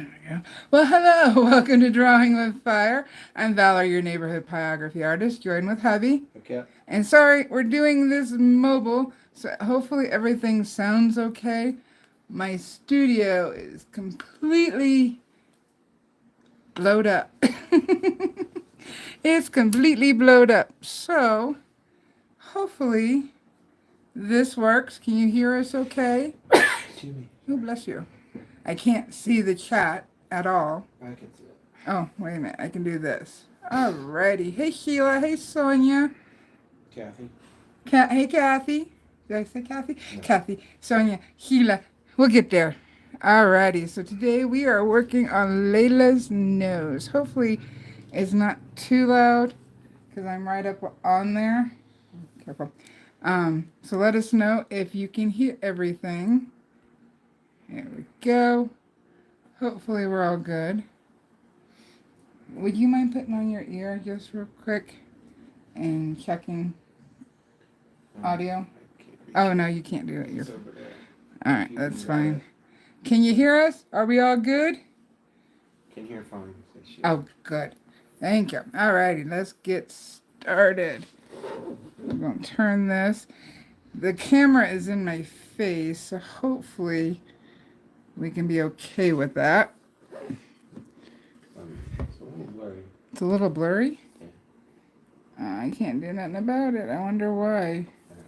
There we go. Well, hello. Welcome to Drawing with Fire. I'm Valarie, your neighborhood pyrography artist, joined with hubby. Okay. And sorry, we're doing this mobile, so hopefully everything sounds okay. My studio is completely blowed up. It's completely blowed up. So, hopefully this works. Can you hear us okay? Excuse me. Oh, bless you. I can't see the chat at all. I can see it. Oh, wait a minute. I can do this. Alrighty. Hey, Sheila. Hey, Sonia. Kathy? Hey, Kathy. Did I say Kathy? No. Kathy, Sonia, Sheila. We'll get there. Alrighty. So today we are working on Layla's nose. Hopefully it's not too loud because I'm right up on there. Careful. So let us know if you can hear everything. There we go. Hopefully we're all good. Would you mind putting on your ear just real quick and checking audio? Oh, no, you can't do it. You're... All right, that's fine. Can you hear us? Are we all good? Can hear fine. Oh, good. Thank you. All righty, let's get started. I'm going to turn this. The camera is in my face, so hopefully we can be okay with that. It's a little blurry. It's a little blurry? Yeah. I can't do nothing about it. I wonder why.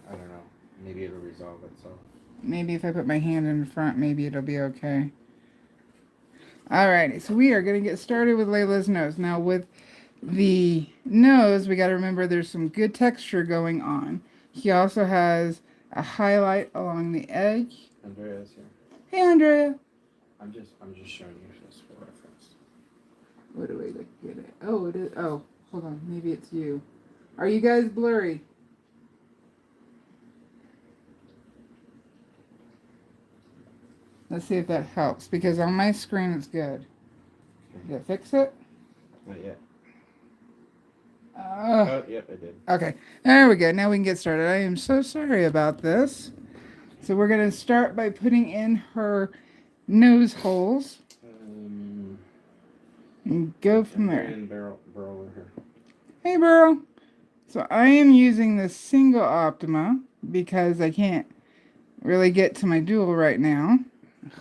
I don't know. Maybe it'll resolve itself. Maybe if I put my hand in front, maybe it'll be okay. Alrighty, so we are going to get started with Layla's nose. Now with the nose, we got to remember there's some good texture going on. He also has a highlight along the edge. Andrea's here. Hey, Andrea. I'm just showing you this for reference. What do we look at it? Oh, it is. Oh, hold on. Maybe it's you. Are you guys blurry? Let's see if that helps, because on my screen it's good. Did it fix it? Not yet. Oh, yep, I did. Okay, there we go. Now we can get started. I am so sorry about this. So we're going to start by putting in her nose holes and go from there. And Burl over here. Hey, Burl. So I am using this single Optima because I can't really get to my dual right now.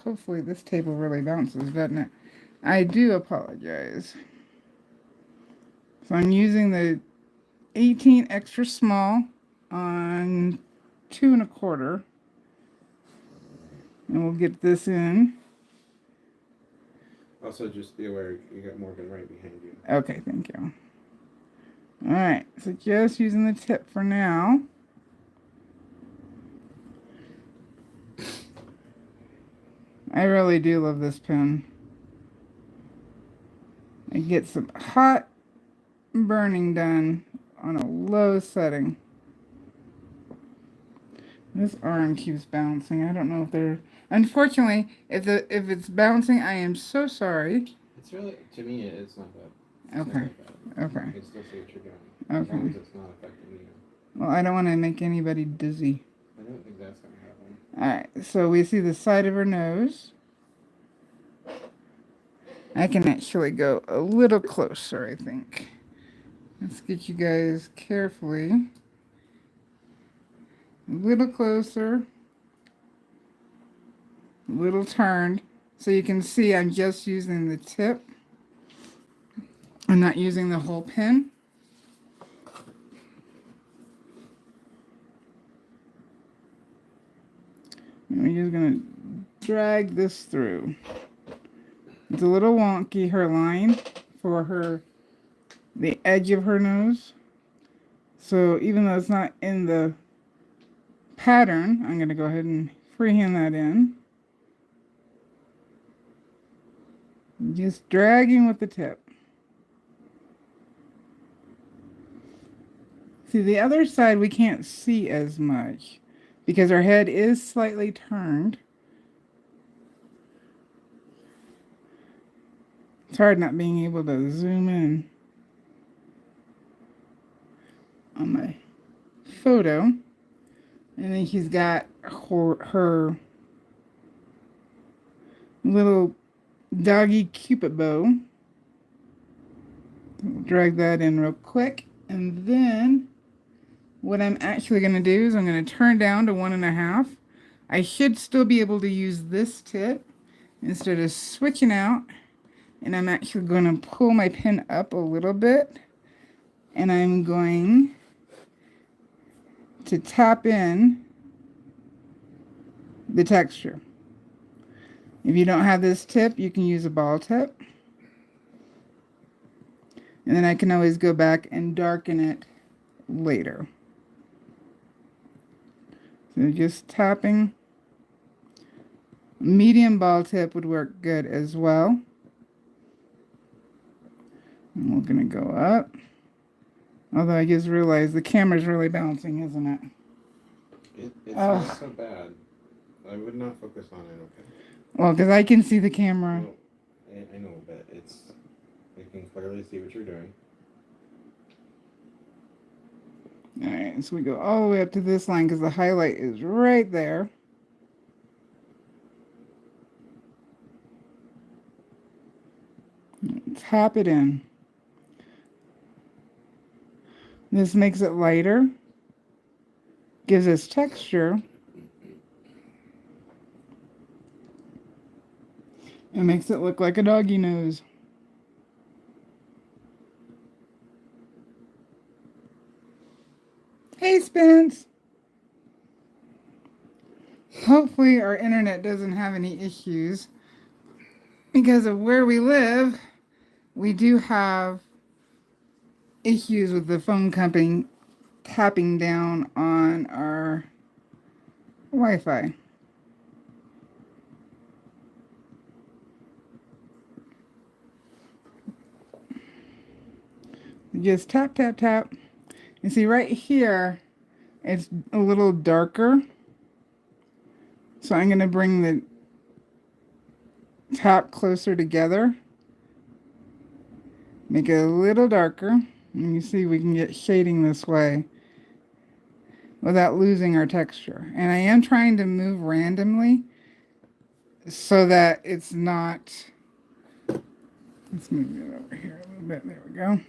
Hopefully this table really bounces, doesn't it? I do apologize. So I'm using the 18 extra small on 2 1/4. And we'll get this in. Also, just be aware you got Morgan right behind you. Okay, thank you. Alright, so just using the tip for now. I really do love this pen. I get some hot burning done on a low setting. This arm keeps bouncing. I don't know if they're... Unfortunately, if it's bouncing, I am so sorry. It's really, to me, it's not bad. Okay. Okay. You can still see what you're doing. Okay. As long as it's not affecting you. Well, I don't want to make anybody dizzy. I don't think that's going to happen. Alright, so we see the side of her nose. I can actually go a little closer, I think. Let's get you guys carefully. A little closer. A little turned. So you can see I'm just using the tip. I'm not using the whole pen. And we're just going to drag this through. It's a little wonky, her line for the edge of her nose. So even though it's not in the pattern, I'm going to go ahead and freehand that in. Just dragging with the tip. See, the other side we can't see as much because her head is slightly turned. It's hard not being able to zoom in on my photo. And then she's got her little doggy cupid bow. Drag that in real quick. And then what I'm actually going to do is I'm going to turn down to 1.5. I should still be able to use this tip instead of switching out. And I'm actually going to pull my pin up a little bit. And I'm going to tap in the texture. If you don't have this tip, you can use a ball tip. And then I can always go back and darken it later. So just tapping. Medium ball tip would work good as well. And we're going to go up. Although I just realized the camera's really bouncing, isn't it? It's not so bad. I would not focus on it, okay? Well, because I can see the camera. Well, I know, but I can clearly see what you're doing. Alright, so we go all the way up to this line because the highlight is right there. Tap it in. This makes it lighter, gives us texture, and makes it look like a doggy nose. Hey, Spence! Hopefully our internet doesn't have any issues. Because of where we live, we do have issues with the phone company tapping down on our Wi-Fi. Just tap, tap, tap. You see right here, it's a little darker. So I'm going to bring the tap closer together. Make it a little darker. And you see we can get shading this way without losing our texture. And I am trying to move randomly so that it's not... Let's move it over here a little bit. There we go.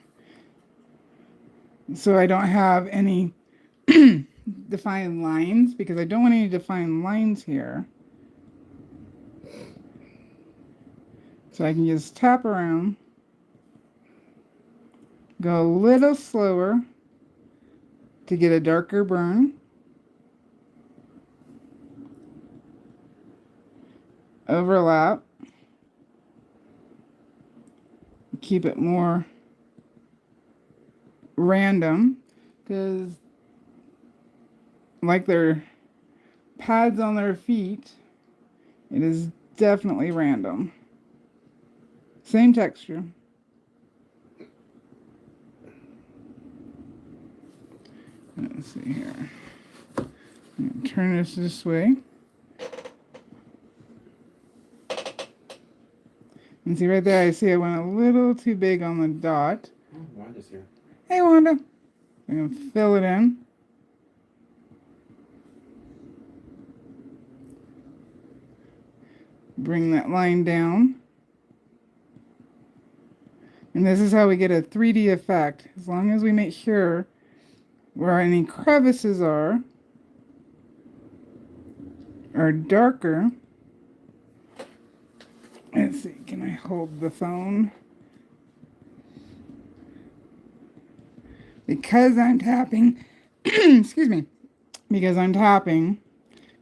So I don't have any defined lines because I don't want any defined lines here. So I can just tap around, go a little slower to get a darker burn. Overlap. Keep it more random because like their pads on their feet, it is definitely random. Same texture. Let's see here. I'm going to turn this way. And see right there, I see I went a little too big on the dot. Oh, Wanda's here. Hey, Wanda. I'm going to fill it in. Bring that line down. And this is how we get a 3D effect. As long as we make sure where any crevices are darker. Let's see, can I hold the phone? Because I'm tapping, excuse me, because I'm tapping,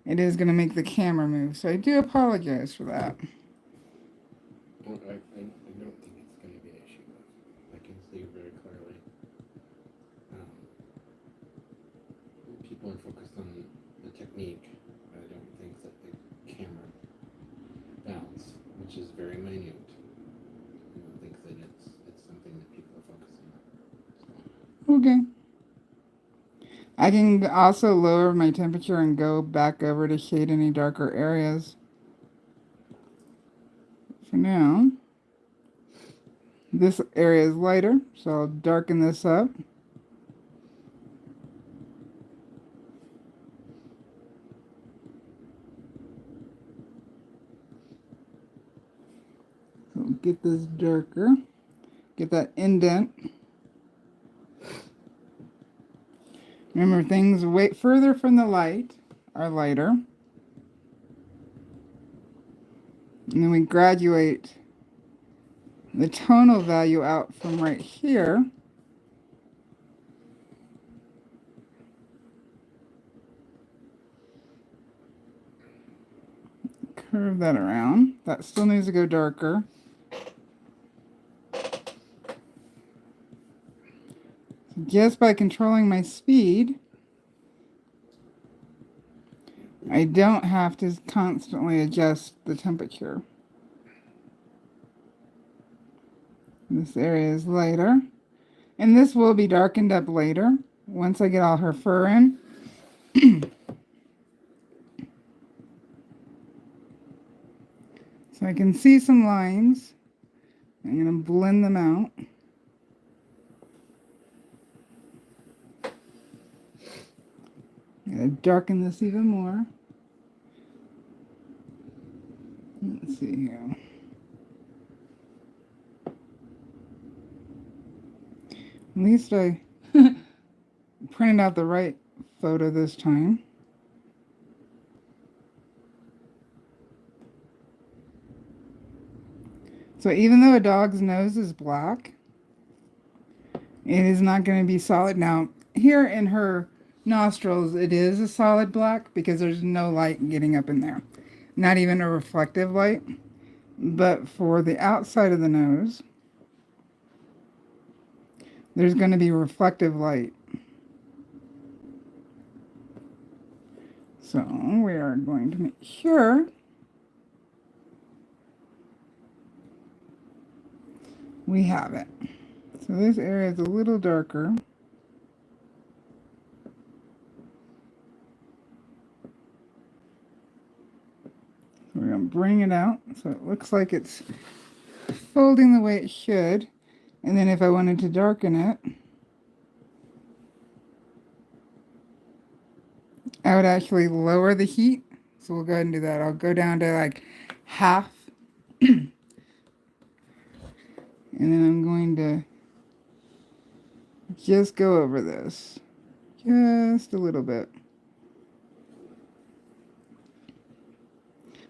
it is going to make the camera move. So I do apologize for that. Well, I don't think it's going to be an issue. I can see very clearly. People are focused on the technique. I don't think that the camera bounce, which is very minute. I don't think that it's something that people are focusing on. Okay. I can also lower my temperature and go back over to shade any darker areas. For now, this area is lighter, so I'll darken this up. get this darker. Get that indent. Remember, things way further from the light are lighter. And then we graduate the tonal value out from right here. Curve that around. That still needs to go darker. Just by controlling my speed, I don't have to constantly adjust the temperature. This area is lighter. And this will be darkened up later, once I get all her fur in. So I can see some lines. I'm going to blend them out. I'm going to darken this even more. Let's see here. At least I printed out the right photo this time. So even though a dog's nose is black, it is not going to be solid. Now, here in her nostrils, it is a solid black because there's no light getting up in there. Not even a reflective light. But for the outside of the nose, there's going to be reflective light. So we are going to make sure we have it. So this area is a little darker. So we're going to bring it out so it looks like it's folding the way it should. And then if I wanted to darken it, I would actually lower the heat. So we'll go ahead and do that. I'll go down to like half. And then I'm going to just go over this. Just a little bit.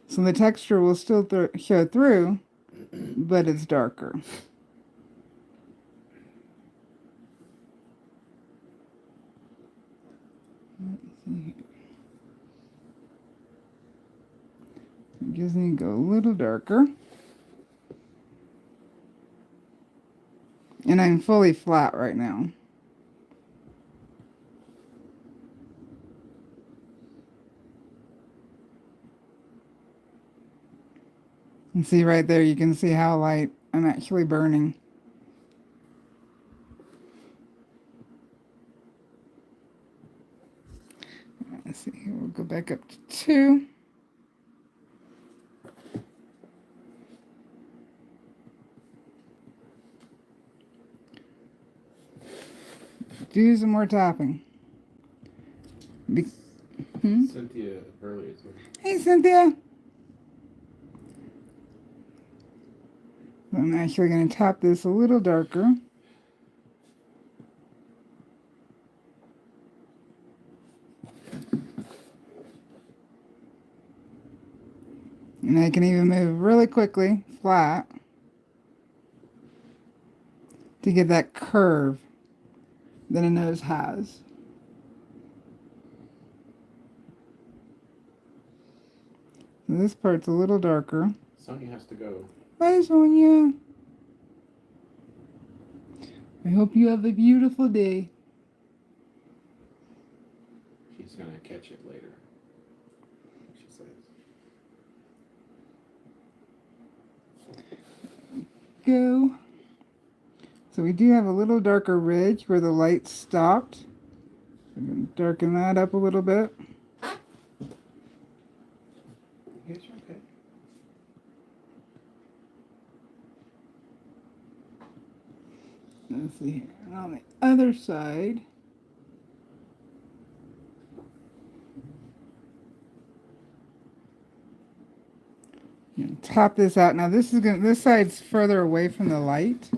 So the texture will still show through, but it's darker. Let's see here. Just need to go a little darker. And I'm fully flat right now. And see right there, you can see how light I'm actually burning. Let's see here, we'll go back up to 2. Do some more tapping. Cynthia Burley is here. Hey, Cynthia. I'm actually going to tap this a little darker. And I can even move really quickly, flat, to get that curve that a nose has. So this part's a little darker. Sonia has to go. Bye, Sonia. I hope you have a beautiful day. She's going to catch it later, she says. Go. So we do have a little darker ridge where the light stopped. I'm going to darken that up a little bit. Yes, you're okay. Let's see here. And on the other side, I'm going to tap this out. Now this side's further away from the light.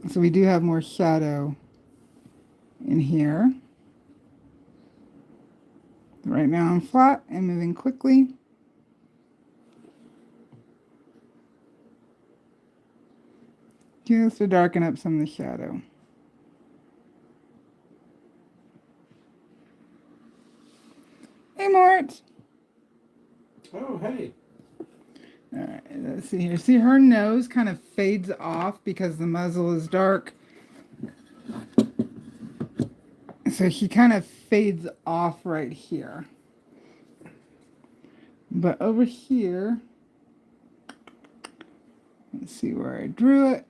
So we do have more shadow in here. Right now I'm flat and moving quickly. Just to darken up some of the shadow. Hey, Mort. Oh, hey. All right, let's see here. See, her nose kind of fades off because the muzzle is dark. So he kind of fades off right here. But over here, let's see where I drew it.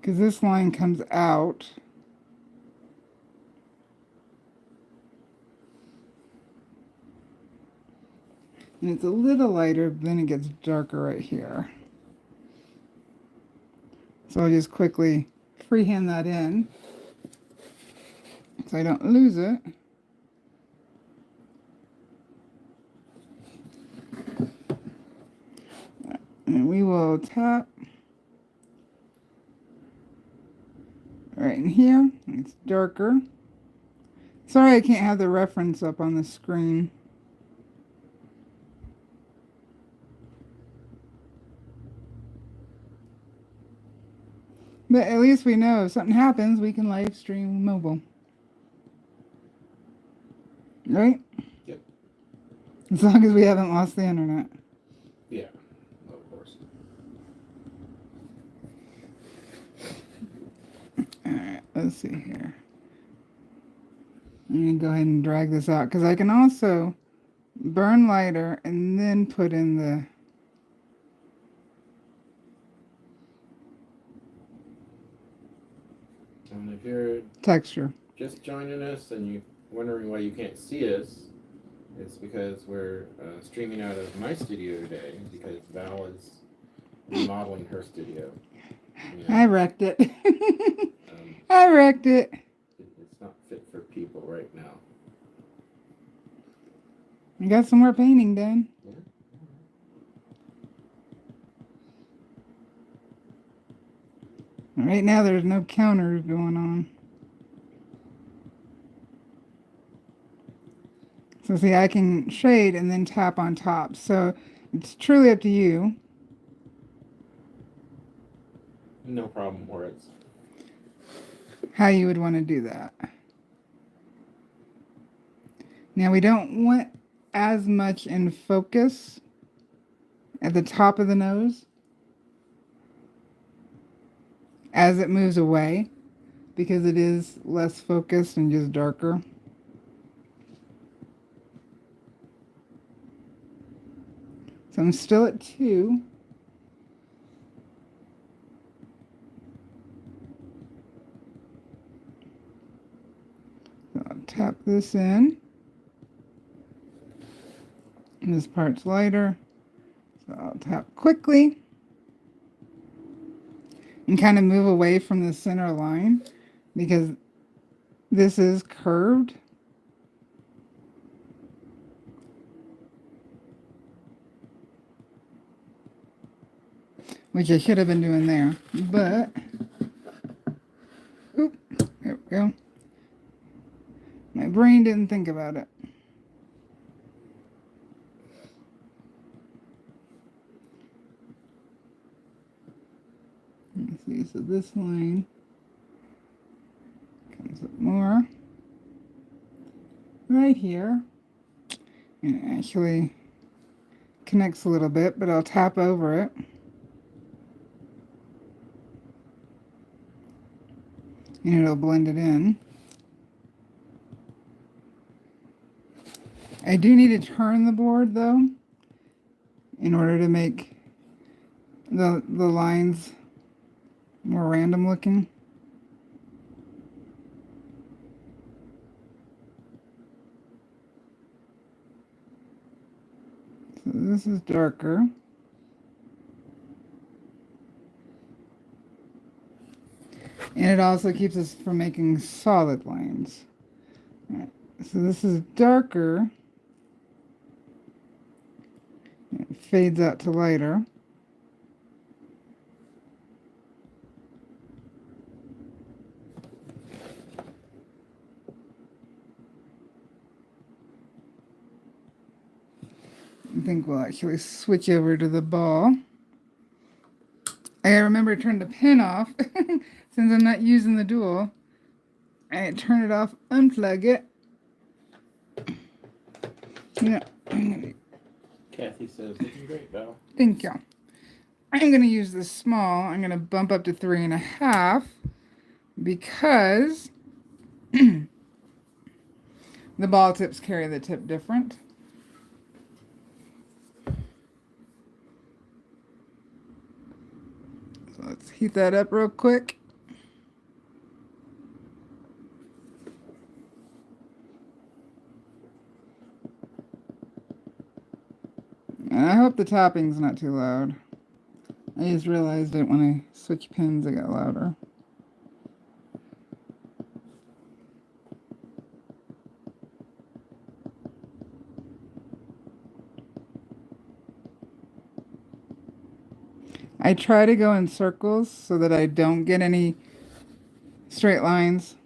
Because this line comes out. And it's a little lighter, but then it gets darker right here. So I'll just quickly freehand that in so I don't lose it. And we will tap right in here. It's darker. Sorry I can't have the reference up on the screen. But at least we know if something happens, we can live stream mobile. Right? Yep. As long as we haven't lost the internet. Yeah, of course. Alright, let's see here. I'm going to go ahead and drag this out because I can also burn lighter and then put in the And if you're texture. just joining us and you're wondering why you can't see us, it's because we're streaming out of my studio today because Val is remodeling her studio. You know, I wrecked it. I wrecked it. It's not fit for people right now. I got some more painting done. Yeah. Right now there's no counters going on. So see, I can shade and then tap on top. So it's truly up to you. No problem, or it's How you would want to do that. Now we don't want as much in focus at the top of the nose as it moves away because it is less focused and just darker. So I'm still at 2. So I'll tap this in. And this part's lighter. So I'll tap quickly. And kind of move away from the center line because this is curved. Which I should have been doing there, but, oop, there we go. My brain didn't think about it. Let's see, so this line comes up more right here. And it actually connects a little bit, but I'll tap over it. And it'll blend it in. I do need to turn the board though in order to make the lines more random looking. So this is darker. And it also keeps us from making solid lines. All right, so this is darker. fades out to lighter. I think we'll actually switch over to the ball. I gotta remember to turn the pin off since I'm not using the dual. I turn it off, unplug it. Yeah. Kathy says, looking great, Val. Thank you. I'm gonna use the small. I'm gonna bump up to 3.5 because the ball tips carry the tip different. So let's heat that up real quick. And I hope the tapping's not too loud. I just realized that when I switch pins, it got louder. I try to go in circles so that I don't get any straight lines.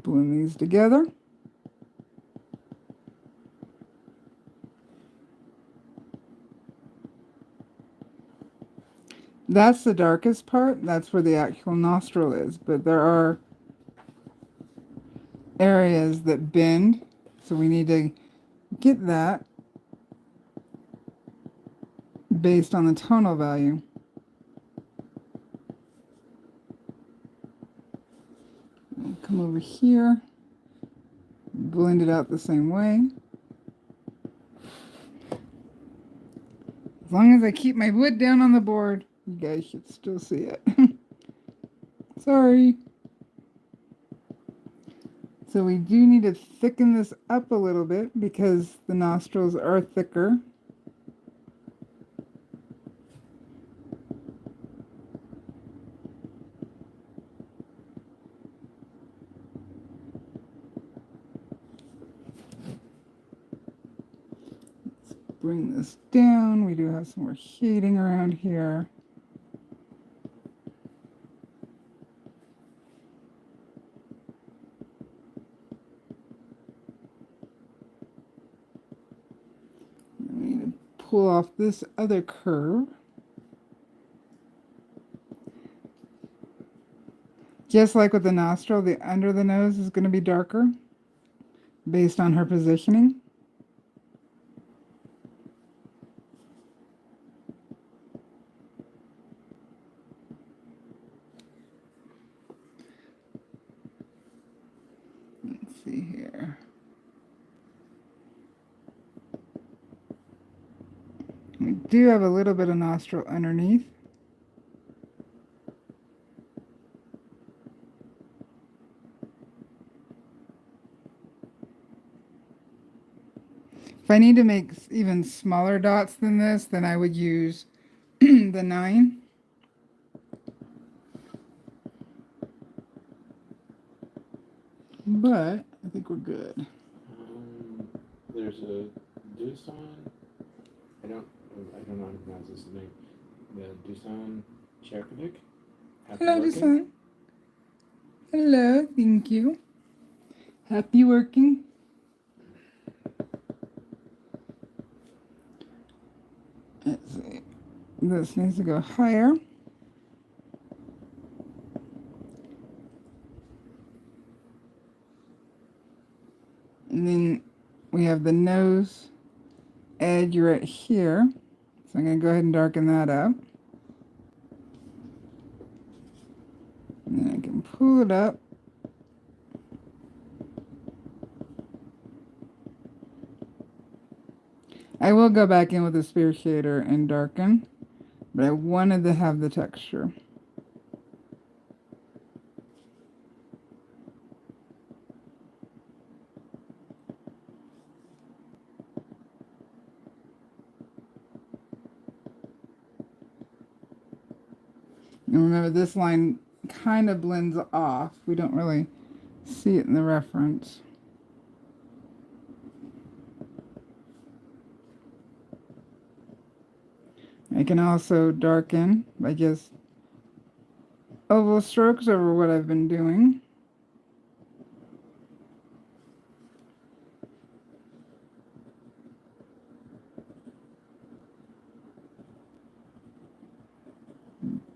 Blend these together. That's the darkest part. That's where the actual nostril is. But there are areas that bend. So we need to get that based on the tonal value. I'll come over here. Blend it out the same way. As long as I keep my wood down on the board, you guys should still see it. Sorry. So we do need to thicken this up a little bit because the nostrils are thicker. Bring this down. We do have some more shading around here. We need to pull off this other curve. Just like with the nostril, the under the nose is going to be darker based on her positioning. Let's see here. We do have a little bit of nostril underneath. If I need to make even smaller dots than this, then I would use the 9. But I think we're good. There's a Doosan. I don't know how to pronounce this name. The Doosan Cherkovic. Hello, Doosan. Hello, thank you. Happy working. Let's see. This needs to go higher. And then we have the nose edge right here. So I'm going to go ahead and darken that up. And then I can pull it up. I will go back in with a spear shader and darken, but I wanted to have the texture. And remember, this line kind of blends off. We don't really see it in the reference. I can also darken by just oval strokes over what I've been doing.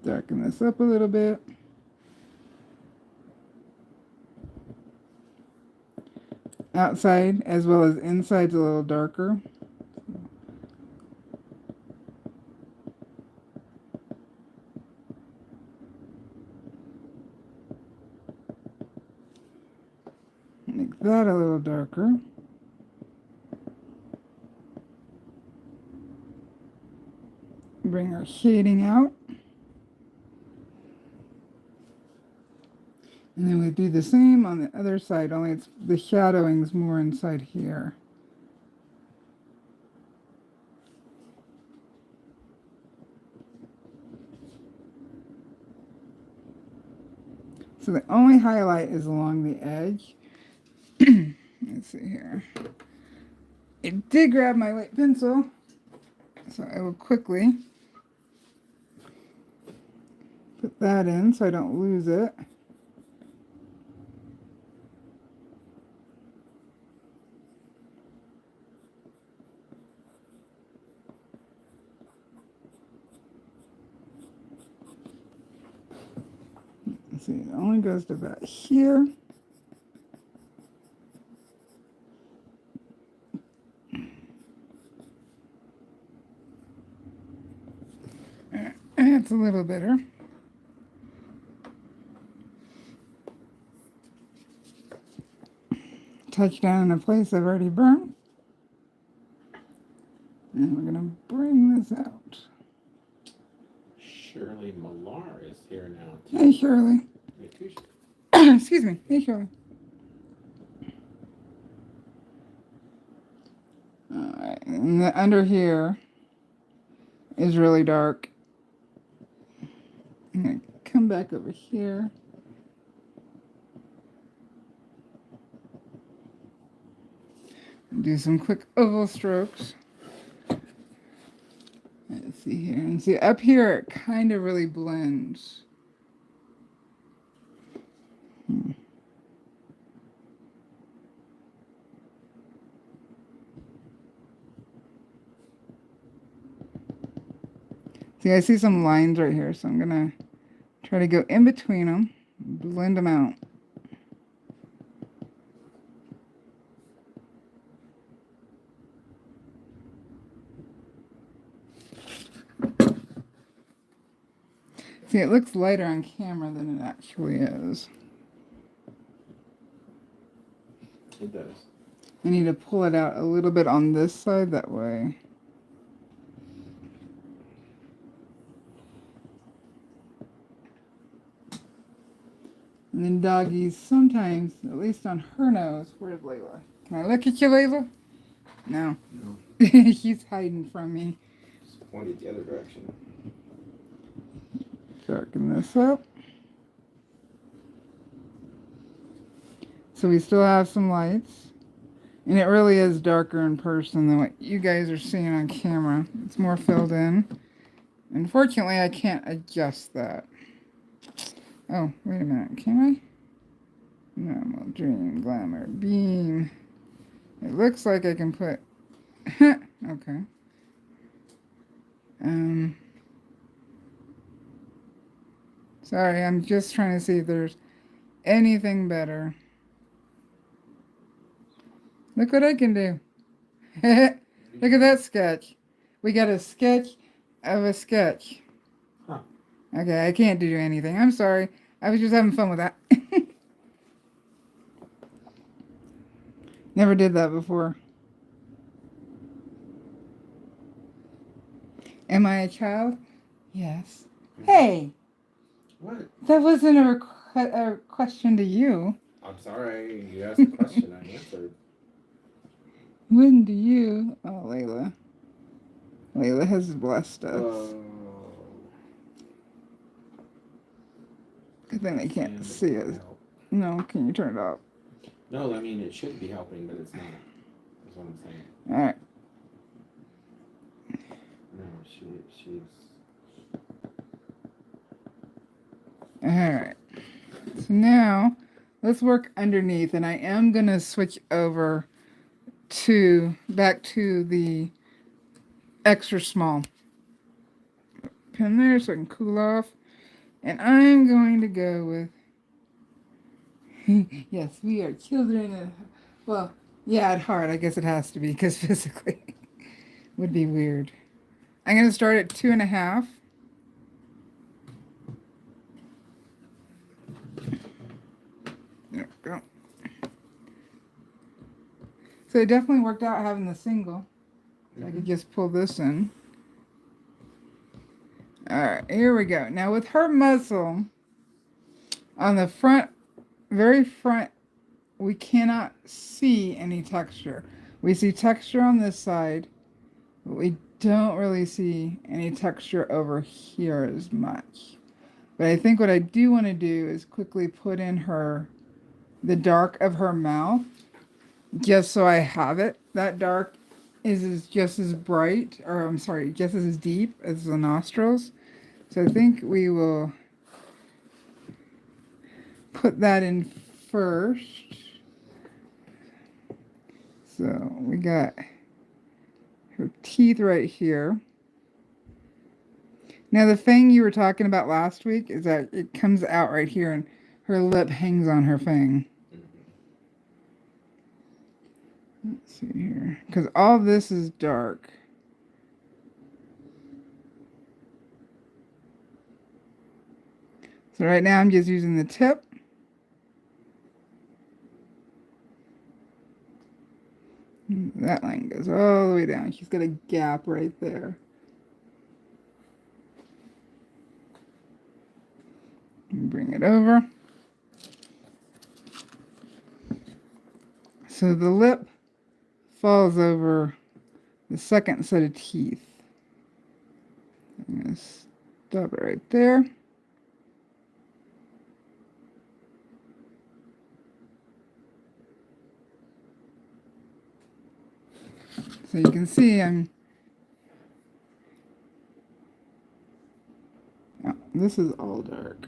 Darken this up a little bit. Outside as well as inside's a little darker. Make that a little darker. Bring our shading out. And then we do the same on the other side, only it's the shadowing's more inside here. So the only highlight is along the edge. Let's see here. It did grab my white pencil, so I will quickly put that in so I don't lose it. Let's see, it only goes to about here. It's a little better. Touch down in a place I've already burned. And we're going to bring this out. Shirley Millar is here now. Hey, Shirley. Hey, too. Excuse me. Hey, Shirley. Alright, and the under here is really dark. I'm going to come back over here. Do some quick oval strokes. Let's see here. And see, up here it kind of really blends. See, I see some lines right here, so I'm going to try to go in between them, blend them out. See, it looks lighter on camera than it actually is. It does. I need to pull it out a little bit on this side, that way. And then doggies, sometimes, at least on her nose. Where's Layla? Can I look at you, Layla? No. No. She's hiding from me. Just pointed the other direction. Darken this up. So we still have some lights. And it really is darker in person than what you guys are seeing on camera. It's more filled in. Unfortunately, I can't adjust that. Oh, wait a minute. Can I? Normal, dream, glamour, beam. It looks like I can put... okay. Sorry, I'm just trying to see if there's anything better. Look what I can do. Look at that sketch. We got a sketch of a sketch. Huh. Okay, I can't do anything. I'm sorry. I was just having fun with that. Never did that before. Am I a child? Yes. Hey! What? That wasn't a question to you. I'm sorry. You asked a question. I answered. When do you? Oh, Layla. Layla has blessed us. Good thing they can't And see it us. help. No, can you turn it off? No, I mean, it should be helping, but it's not. That's what I'm saying. All right. No, she's. All right. So now let's work underneath, and I am gonna switch over back to the extra small pen there so I can cool off. And I'm going to go with yes, we are children of, well, yeah, at heart, I guess it has to be because physically would be weird. I'm going to start at 2.5. There we go. So it definitely worked out having the single. I could just pull this in. All right, here we go. Now with her muzzle on the front, very front, we cannot see any texture. We see texture on this side, but we don't really see any texture over here as much. But I think what I do want to do is quickly put in the dark of her mouth, just so I have it. That dark is just as bright, or I'm sorry, just as deep as the nostrils. So I think we will put that in first. So we got her teeth right here. Now the fang you were talking about last week is that it comes out right here and her lip hangs on her fang. Let's see here. Because all this is dark. So right now I'm just using the tip. That line goes all the way down. She's got a gap right there. Bring it over. So the lip falls over the second set of teeth. I'm going to stop it right there. So you can see this is all dark.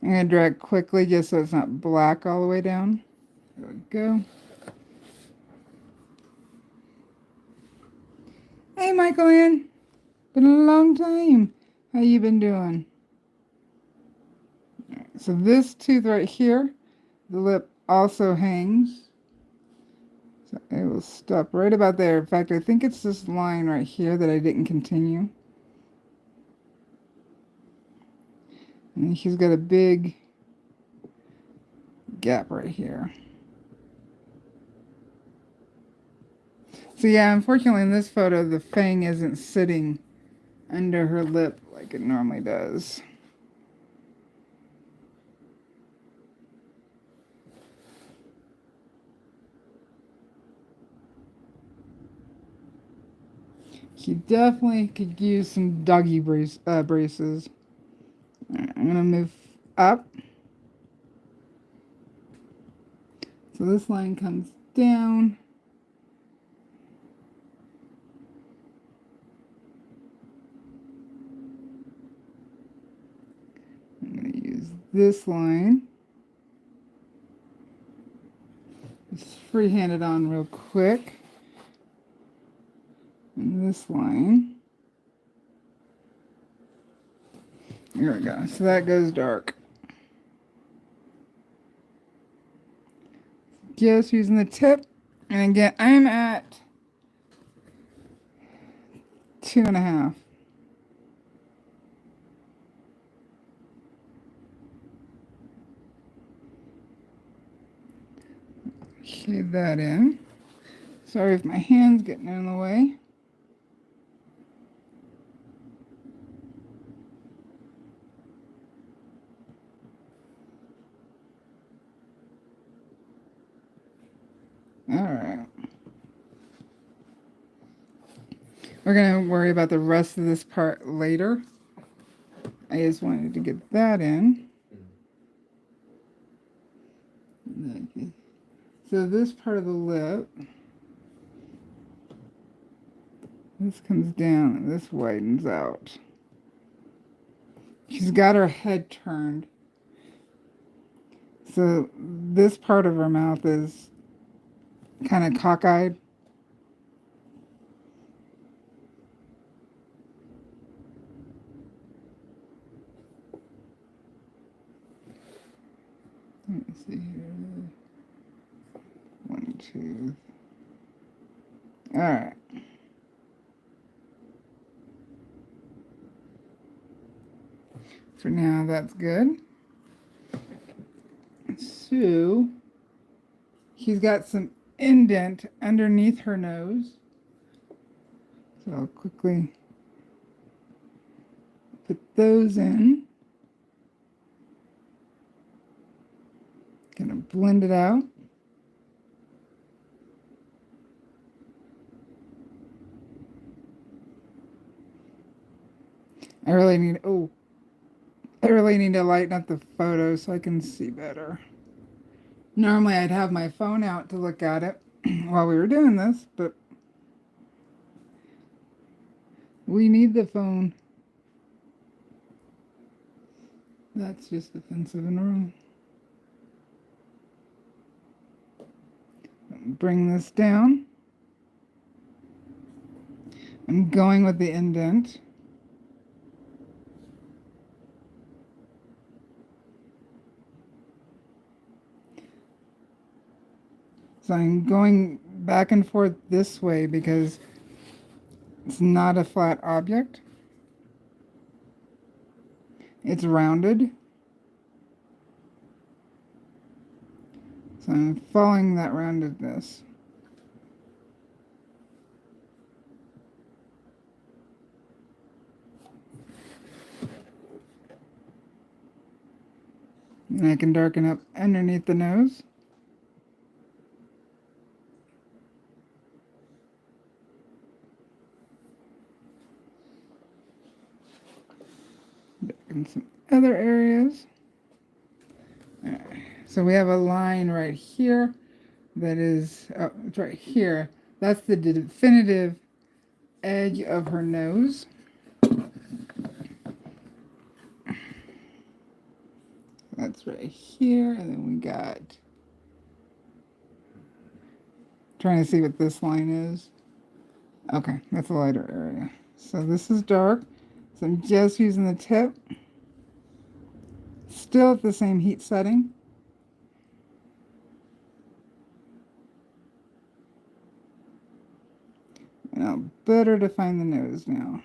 I'm going to drag quickly just so it's not black all the way down. There we go. Hey, Michael Ann. Been a long time. How you been doing? Right, so this tooth right here, the lip also hangs. So it will stop right about there. In fact, I think it's this line right here that I didn't continue. And she's got a big gap right here. So yeah, unfortunately in this photo, the fang isn't sitting under her lip like it normally does. She definitely could use some doggy braces. Right, I'm going to move up. So this line comes down. I'm going to use this line. Just freehand it on real quick. And this line. There we go. So that goes dark. Just using the tip. And again, I'm at 2.5. Shade that in. Sorry if my hand's getting in the way. All right. We're going to worry about the rest of this part later. I just wanted to get that in. Okay. So this part of the lip, this comes down and this widens out. She's got her head turned. So this part of her mouth is kind of cockeyed. Let me see here. 1, 2. All right. For now, that's good. So, she's got some indent underneath her nose. So I'll quickly put those in. Gonna blend it out. I really need to lighten up the photo so I can see better. Normally I'd have my phone out to look at it while we were doing this, but we need the phone. That's just offensive in a row. Bring this down. I'm going with the indent. So I'm going back and forth this way because it's not a flat object. It's rounded. So I'm following that roundedness. And I can darken up underneath the nose. In some other areas. Right. So we have a line right here that is, oh, it's right here. That's the definitive edge of her nose. That's right here. And then we got, trying to see what this line is. Okay, that's a lighter area. So this is dark. So I'm just using the tip. Still at the same heat setting. And I'll better define the nose now.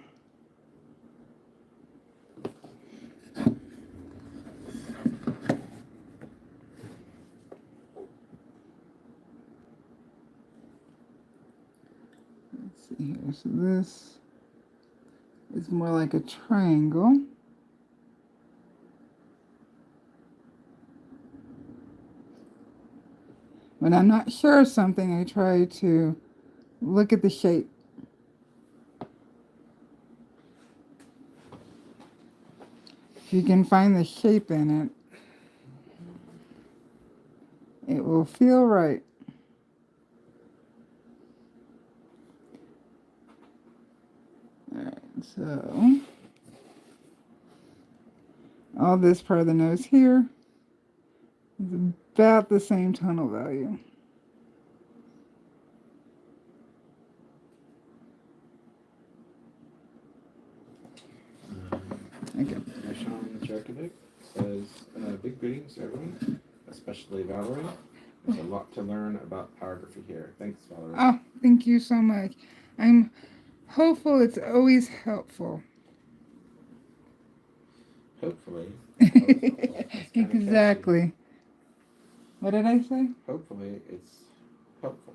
Let's see here. So this is more like a triangle. When I'm not sure of something, I try to look at the shape. If you can find the shape in it, it will feel right. Alright, so all this part of the nose here is about the same tonal value. Okay. Sean Jerkovic says, big greetings to everyone, especially Valarie. There's a lot to learn about pyrography here. Thanks, Valarie. Oh, thank you so much. I'm hopeful it's always helpful. Hopefully. Exactly. What did I say? Hopefully it's helpful.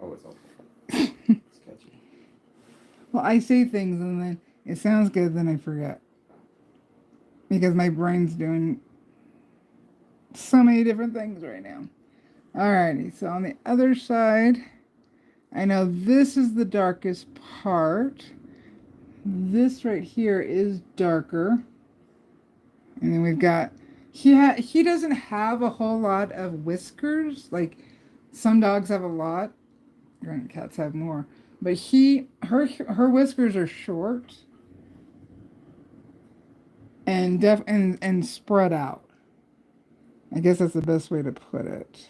Always helpful. It's catchy. Well, I say things and then it sounds good, then I forget. Because my brain's doing so many different things right now. Alrighty, so on the other side, I know this is the darkest part. this right here is darker. And then we've got, he doesn't have a whole lot of whiskers. Like some dogs have a lot. Granted, cats have more. But her whiskers are short and and spread out. I guess that's the best way to put it.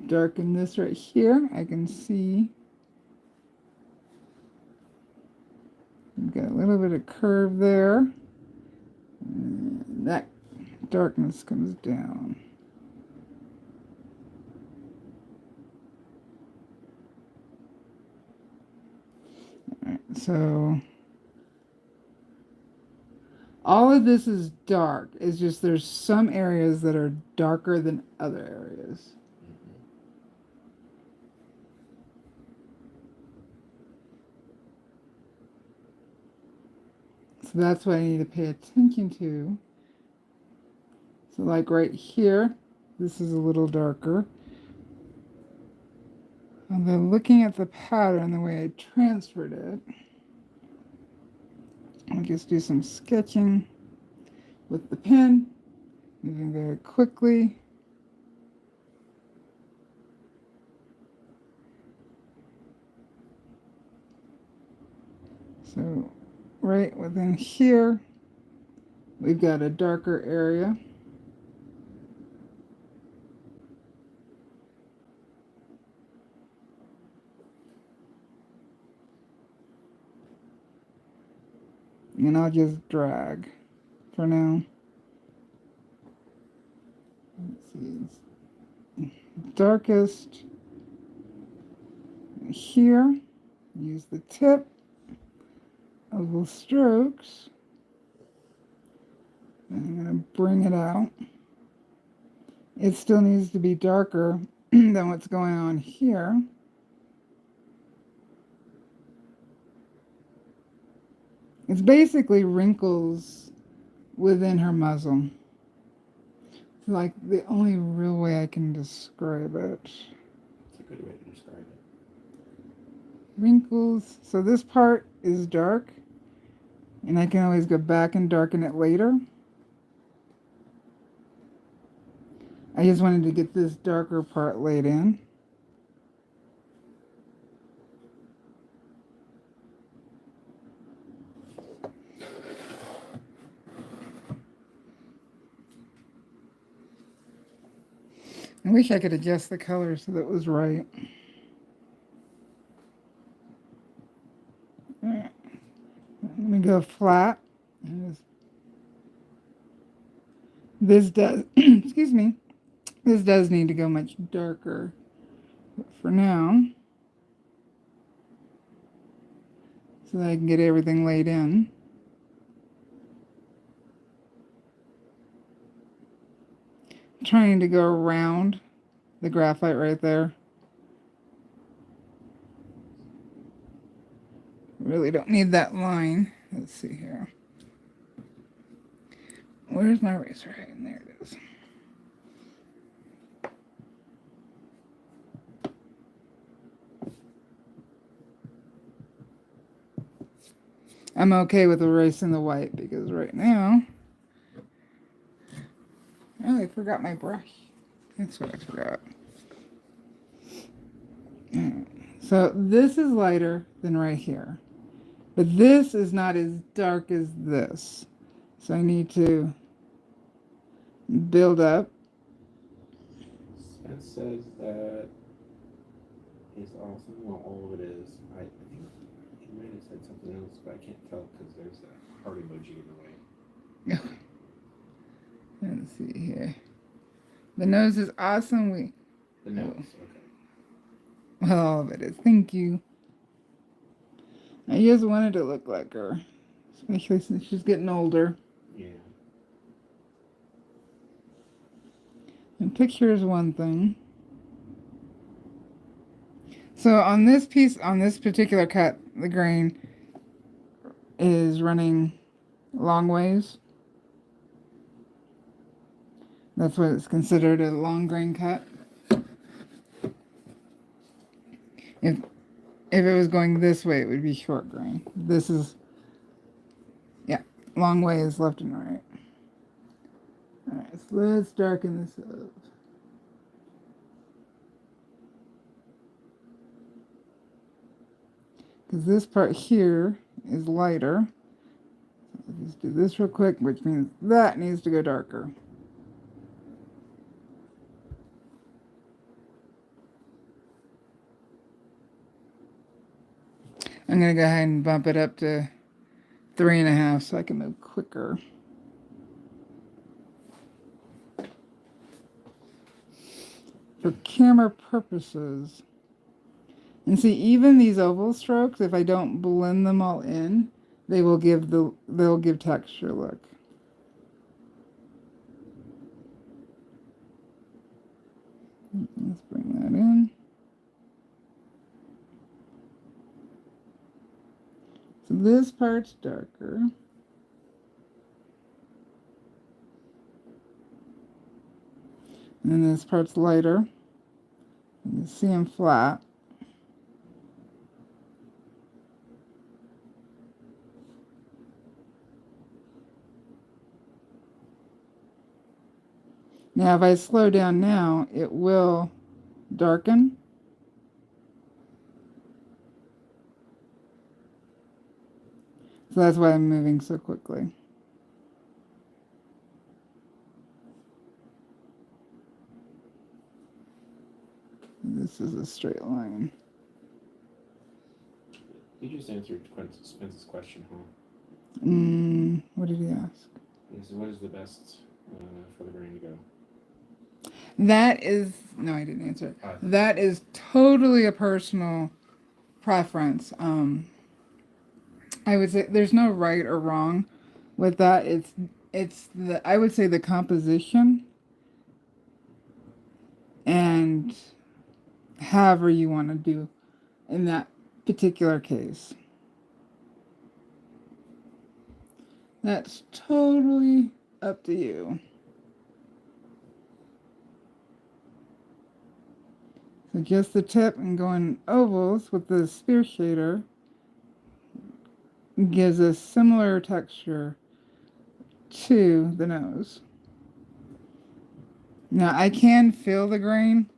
Darken this right here. I can see we've got a little bit of curve there. And that darkness comes down. All right, so all of this is dark. It's just there's some areas that are darker than other areas. So that's what I need to pay attention to. So like right here, this is a little darker. And then looking at the pattern, the way I transferred it, I'll just do some sketching with the pen, moving very quickly. So right within here, we've got a darker area. And I'll just drag for now. Let's see, it's darkest here. Use the tip of the strokes. And I'm going to bring it out. It still needs to be darker than what's going on here. It's basically wrinkles within her muzzle. It's like the only real way I can describe it. It's a good way to describe it. Wrinkles. So this part is dark, and I can always go back and darken it later. I just wanted to get this darker part laid in. I wish I could adjust the color so that it was right. Let me go flat. This does, excuse me, this does need to go much darker. But for now, so that I can get everything laid in. Trying to go around the graphite right there. Really don't need that line. Let's see here. Where's my eraser head? There it is. I'm okay with erasing the white because right now, oh, I forgot my brush. That's what I forgot. So this is lighter than right here. But this is not as dark as this. So I need to build up. Spence says that is awesome. Well, all of it is. I think he might have said something else, but I can't tell because there's a heart emoji in the way. Let's see here. The nose is awesome. The nose, okay. Well, all of it is. Thank you. I just wanted to look like her, especially since she's getting older. Yeah. And picture is one thing. So on this piece, on this particular cut, the grain is running long ways. That's what it's considered, a long grain cut. if it was going this way, it would be short grain. This is, yeah, long way is left and right. All right, so let's darken this up. Because this part here is lighter. So let's do this real quick, which means that needs to go darker. I'm going to go ahead and bump it up to 3.5 so I can move quicker. For camera purposes. And see, even these oval strokes, if I don't blend them all in, they'll give texture. Look. Let's bring that in. So this part's darker. And then this part's lighter. You can see them flat. Now, if I slow down now, it will darken. So that's why I'm moving so quickly. This is a straight line. You just answered Spence's question, huh? What did he ask? He said, what is the best for the grain to go? That is, no, I didn't answer it. That is totally a personal preference. I would say there's no right or wrong with that. It's the, I would say, the composition and however you want to do in that particular case. That's totally up to you. So just the tip and going ovals with the spear shader gives a similar texture to the nose. Now I can feel the grain.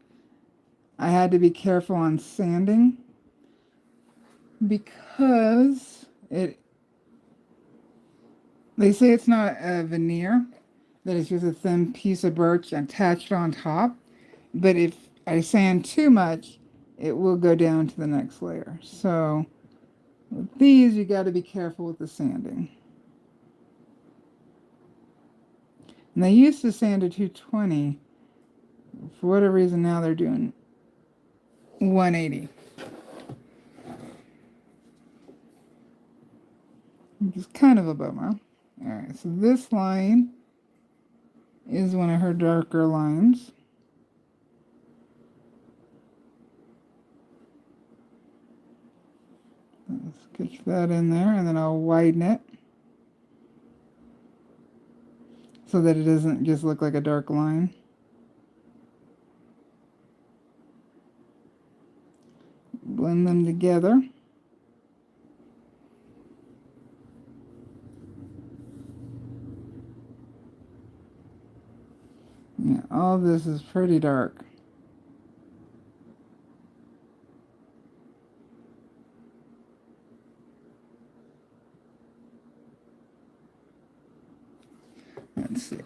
I had to be careful on sanding because they say it's not a veneer, that it's just a thin piece of birch attached on top. But if I sand too much, it will go down to the next layer. So with these, you got to be careful with the sanding. And they used to sand to 220. For whatever reason, now they're doing 180. It's kind of a bummer. Alright, so this line is one of her darker lines. Let's sketch that in there, and then I'll widen it so that it doesn't just look like a dark line. Blend them together. Yeah, all this is pretty dark. Let's see.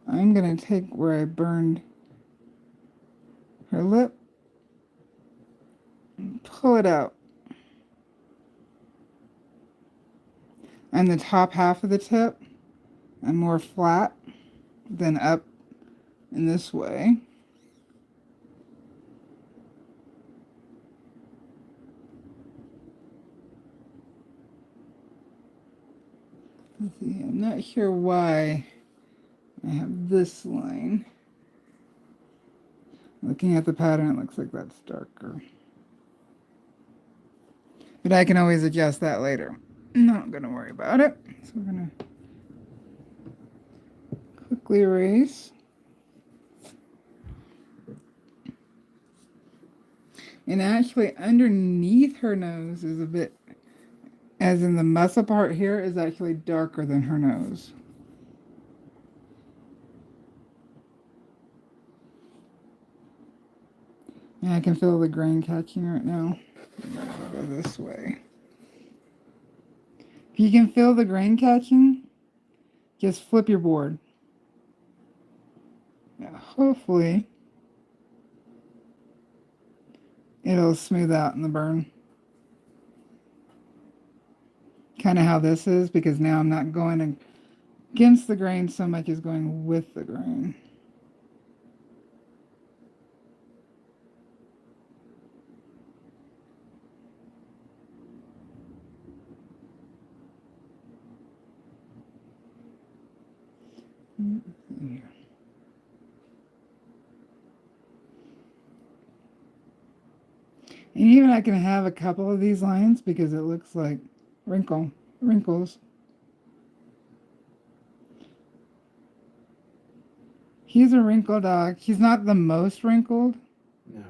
I'm going to take where I burned her lip and pull it out. And the top half of the tip, I'm more flat than up in this way. Let's see, I'm not sure why I have this line. Looking at the pattern, it looks like that's darker. But I can always adjust that later. Not going to worry about it. So we're going to quickly erase. And actually underneath her nose is a bit, as in the muscle part here, is actually darker than her nose. And I can feel the grain catching right now. I'll go this way. If you can feel the grain catching, just flip your board. Now, hopefully, it'll smooth out in the burn. Kind of how this is, because now I'm not going against the grain so much as going with the grain. And even I can have a couple of these lines because it looks like wrinkles. He's a wrinkled dog. He's not the most wrinkled. No.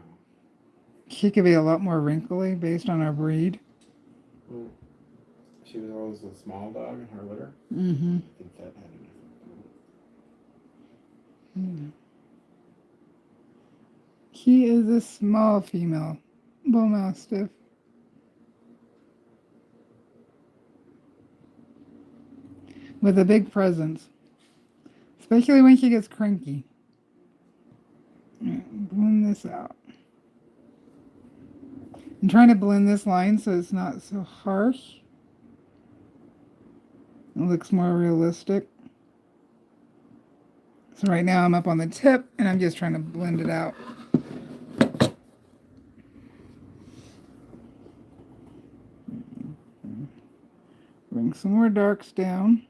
She could be a lot more wrinkly based on our breed. Well, she was always a small dog in her litter. Mm-hmm. I think that had an effect. Yeah. He is a small female bull mastiff. With a big presence. Especially when she gets cranky. Blend this out. I'm trying to blend this line so it's not so harsh. It looks more realistic. So right now I'm up on the tip and I'm just trying to blend it out. Bring some more darks down.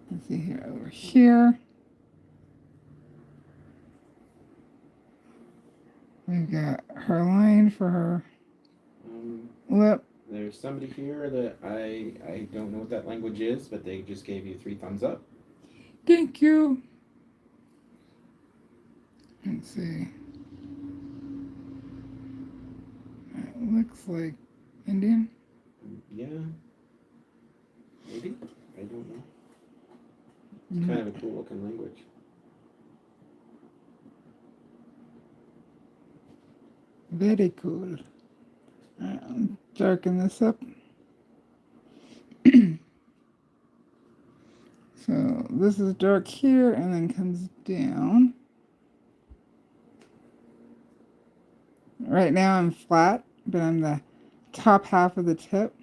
Let's see here, over here. We've got her line for her lip. There's somebody here that I don't know what that language is, but they just gave you 3 thumbs up. Thank you. Let's see. It looks like Indian. Yeah. Maybe? I don't know. It's kind of a cool looking language. Very cool. Darken this up. So this is dark here and then comes down. Right now I'm flat, but I'm the top half of the tip.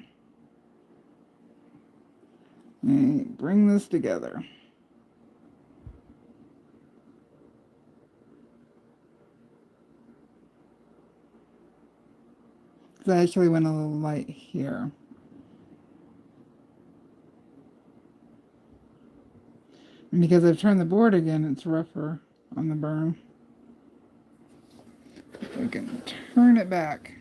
And bring this together. I actually went a little light here. And because I've turned the board again, it's rougher on the burn. We can turn it back.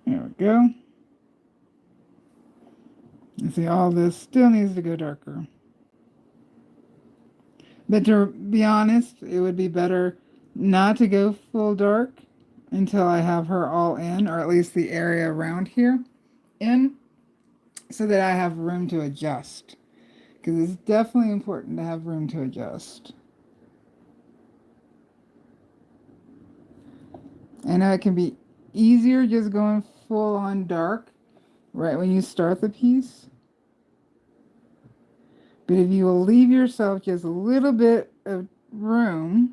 There we go. You see, all this still needs to go darker. But to be honest, it would be better not to go full dark until I have her all in, or at least the area around here in, so that I have room to adjust. Because it's definitely important to have room to adjust. I know it can be easier just going full on dark right when you start the piece. But if you will leave yourself just a little bit of room,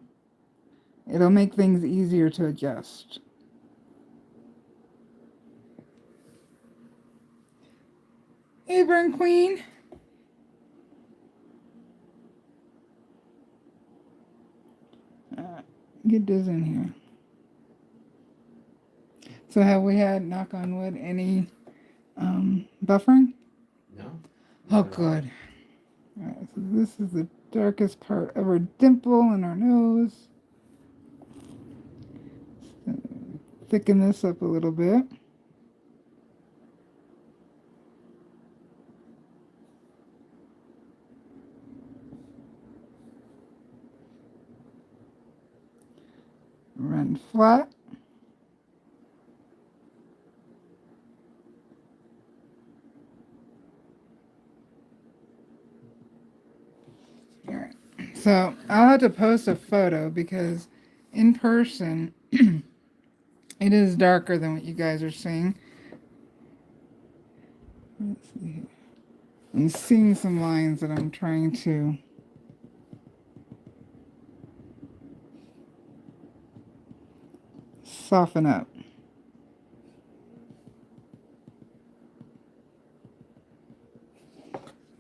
it'll make things easier to adjust. Hey, Burn Queen. Get this in here. So have we had, knock on wood, any buffering? No. Oh, good. All right, so this is the darkest part of her dimple and her nose. So thicken this up a little bit. and flat. All right. So I'll have to post a photo because in person it is darker than what you guys are seeing. Let's see here. I'm seeing some lines that I'm trying to soften up.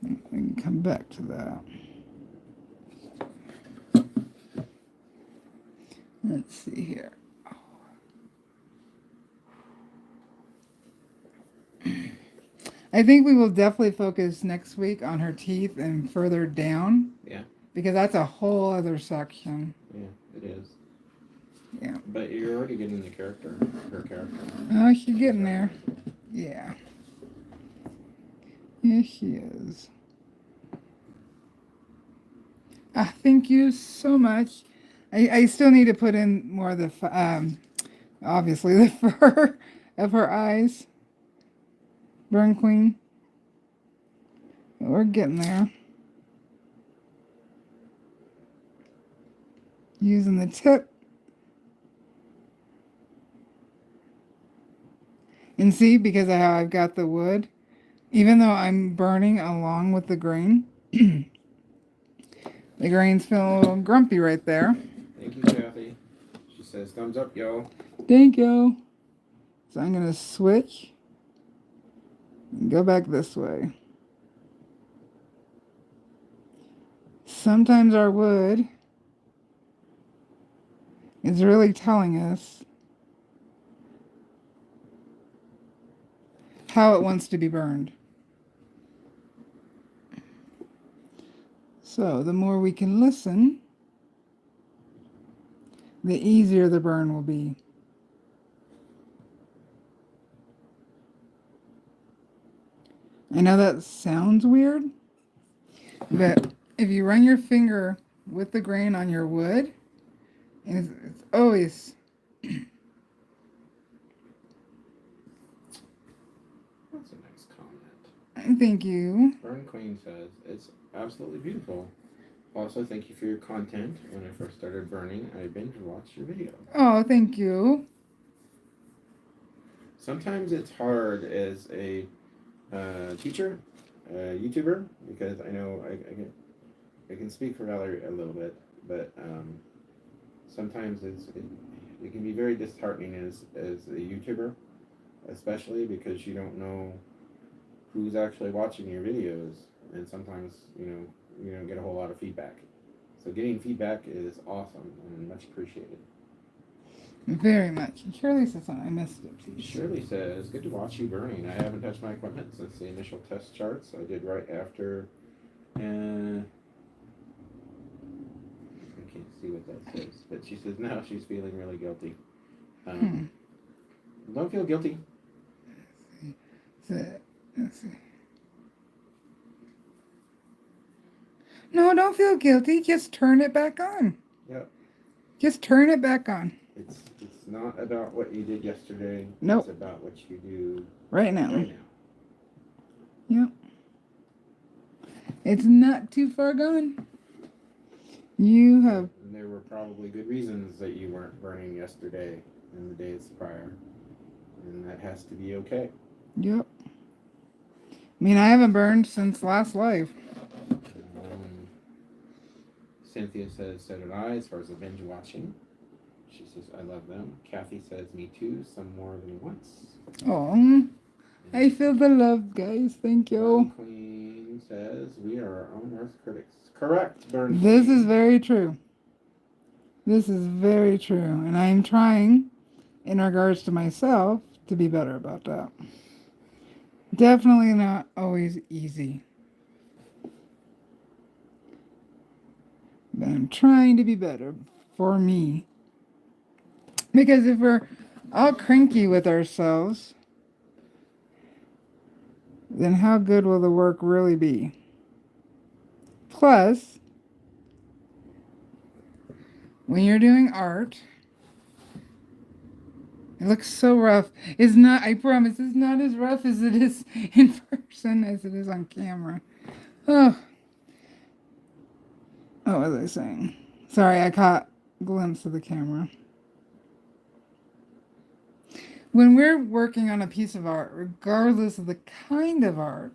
We can come back to that. Let's see here. I think we will definitely focus next week on her teeth and further down. Yeah. Because that's a whole other section. Yeah, it is. Yeah. But you're already getting the character, her character. Oh, she's getting there. Yeah. Yes, she is. Ah, thank you so much. I still need to put in more of the, obviously, the fur of her eyes. Burn Queen. We're getting there. Using the tip. And see, because of how I've got the wood, even though I'm burning along with the grain, the grain's feeling a little grumpy right there. Thank you, Kathy. She says, thumbs up, yo. Thank you. So I'm going to switch and go back this way. Sometimes our wood is really telling us how it wants to be burned. So the more we can listen, the easier the burn will be. I know that sounds weird, but if you run your finger with the grain on your wood, it's always... That's a nice comment. Thank you. Burn Queen says, it's absolutely beautiful. Also, thank you for your content. When I first started burning, I binge watched your videos. Oh, thank you. Sometimes it's hard as a teacher, a YouTuber, because I know I can speak for Valarie a little bit, but sometimes it can be very disheartening as a YouTuber, especially because you don't know who's actually watching your videos, and sometimes you don't get a whole lot of feedback. So getting feedback is awesome and much appreciated. Very much. And Shirley says something. I missed it. Please. Shirley says, good to watch you burning. I haven't touched my equipment since the initial test charts I did right after. I can't see what that says. But she says now she's feeling really guilty. Don't feel guilty. Let's see. No, don't feel guilty. Just turn it back on. Yep. Just turn it back on. It's not about what you did yesterday. Nope. It's about what you do right now. Right now. Yep. It's not too far gone. You have... And there were probably good reasons that you weren't burning yesterday and the days prior. And that has to be okay. Yep. I mean, I haven't burned since last live. Cynthia says, so did I, as far as the binge watching. She says, I love them. Kathy says, me too, some more than once. Oh, I feel the love, guys. Thank you. Burn Queen says, we are our own worst critics. Correct, Burn This Queen. is very true. This is very true. And I'm trying, in regards to myself, to be better about that. Definitely not always easy. But I'm trying to be better for me. Because if we're all cranky with ourselves, then how good will the work really be? Plus, when you're doing art, It looks so rough. It's not, I promise, it's not as rough as it is in person as it is on camera. Oh, what was I saying? Sorry, I caught a glimpse of the camera. When we're working on a piece of art, regardless of the kind of art,